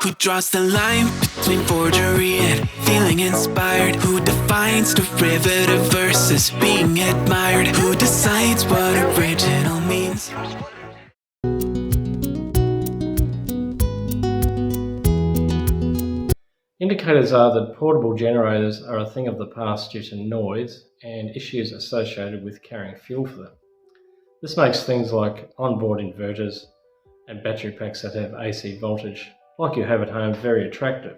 Who draws the line between forgery and feeling inspired? Who defines derivative versus being admired? Who decides what original means? Indicators are that portable generators are a thing of the past due to noise and issues associated with carrying fuel for them. This makes things like onboard inverters and battery packs that have AC voltage, like you have at home, very attractive.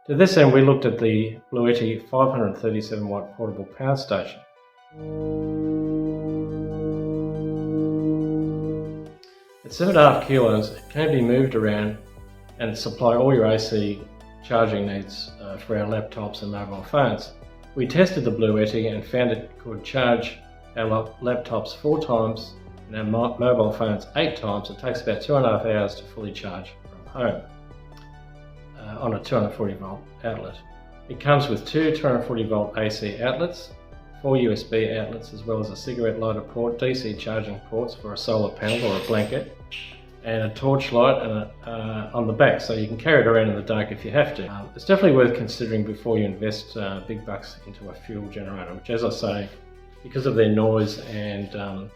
To this end, we looked at the Bluetti 537 watt portable power station. At 7.5 kilos, it can be moved around and supply all your AC charging needs for our laptops and mobile phones. We tested the Bluetti and found it could charge our laptops 4 times and our mobile phones 8 times. It takes about 2.5 hours to fully charge from home on a 240 volt outlet. It comes with 2 240 volt AC outlets, 4 USB outlets, as well as a cigarette lighter port, DC charging ports for a solar panel or a blanket, and a torch light and on the back, so you can carry it around in the dark if you have to. It's definitely worth considering before you invest big bucks into a fuel generator, which, as I say, because of their noise and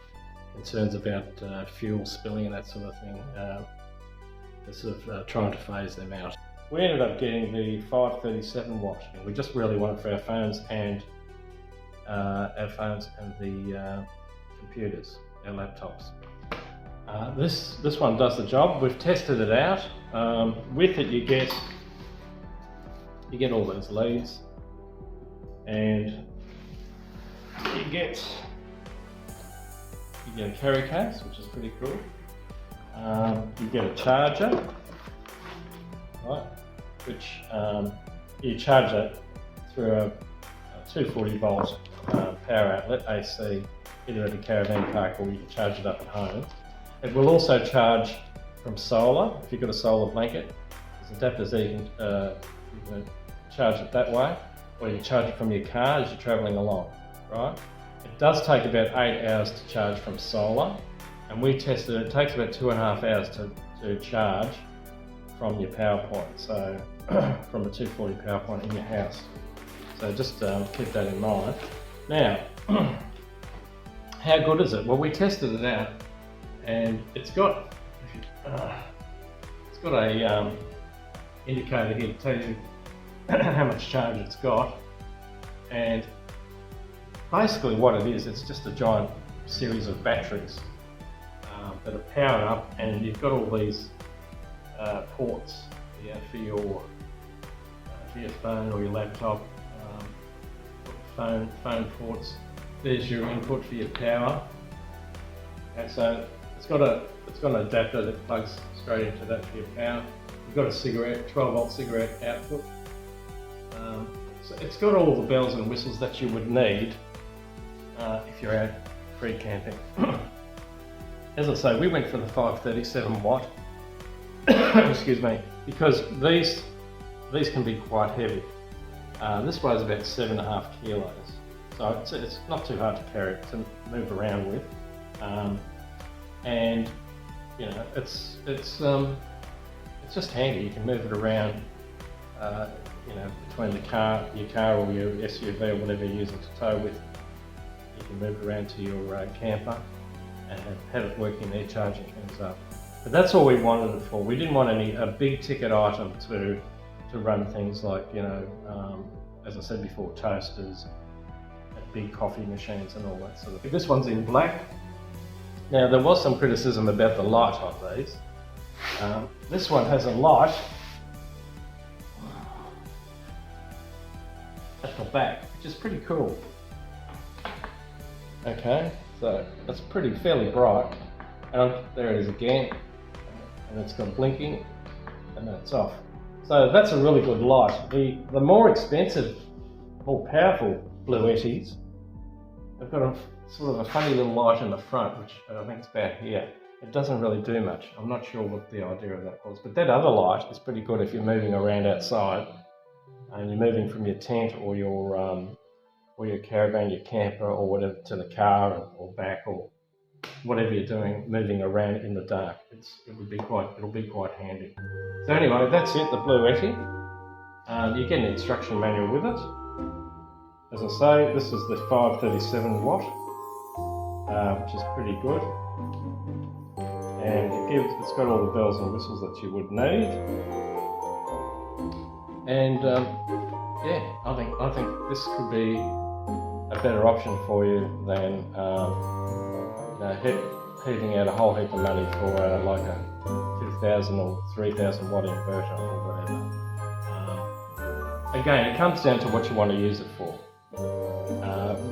concerns about fuel spilling and that sort of thing, they're sort of trying to phase them out. We ended up getting the 537 watt, and we just really want it for our phones and the computers, our laptops. This one does the job. We've tested it out. With it, you get all those leads, and you get a carry case, which is pretty cool. You get a charger, right, which you charge it through a 240 volt power outlet, AC, either at a caravan park or you can charge it up at home. It will also charge from solar. If you've got a solar blanket, there's adapters there, you can charge it that way, or you can charge it from your car as you're travelling along, right? It does take about 8 hours to charge from solar, and we tested it. It takes about 2.5 hours to charge from your power point, so from a 240 power point in your house. So just keep that in mind. Now, how good is it? Well, we tested it out, and it's got a indicator here to tell you how much charge it's got, and basically what it is, it's just a giant series of batteries that are powered up, and you've got all these ports for your phone or your laptop, phone ports. There's your input for your power, and so it's got an adapter that plugs straight into that for your power. You've got a cigarette, 12 volt cigarette output. So it's got all the bells and whistles that you would need if you're out free camping. As I say, we went for the 537 watt, excuse me, because these can be quite heavy. This weighs about 7.5 kilos, so it's not too hard to carry, to move around with, and you know it's just handy. You can move it around, between your car or your SUV or whatever you're using to tow with. You can move it around to your camper and have it working there, charging things up. But that's all we wanted it for. We didn't want a big ticket item to run things like, as I said before, toasters, big coffee machines and all that sort of thing. This one's in black. Now, there was some criticism about the light on these. This one has a light at the back, which is pretty cool. Okay, so that's fairly bright. And there it is again, and it's got blinking, and then it's off. So that's a really good light. The more expensive, more powerful Bluettis, they've got a sort of a funny little light in the front, which I think is about here. It doesn't really do much. I'm not sure what the idea of that was, but that other light is pretty good if you're moving around outside and you're moving from your tent or your caravan, your camper or whatever to the car or back, or whatever you're doing, moving around in the dark. It'll be quite handy. So anyway, that's it, the Bluetti. You get an instruction manual with it. As I say, this is the 537 watt, which is pretty good. And it's got all the bells and whistles that you would need. And yeah, I think this could be a better option for you than heating out a whole heap of money for like a 2,000 or 3,000 watt inverter or whatever. Again, it comes down to what you want to use it for.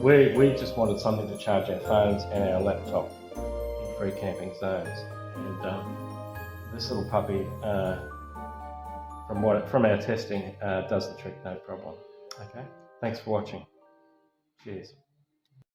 We just wanted something to charge our phones and our laptop in free camping zones. And this little puppy, from our testing, does the trick, no problem. Okay, thanks for watching. Cheers.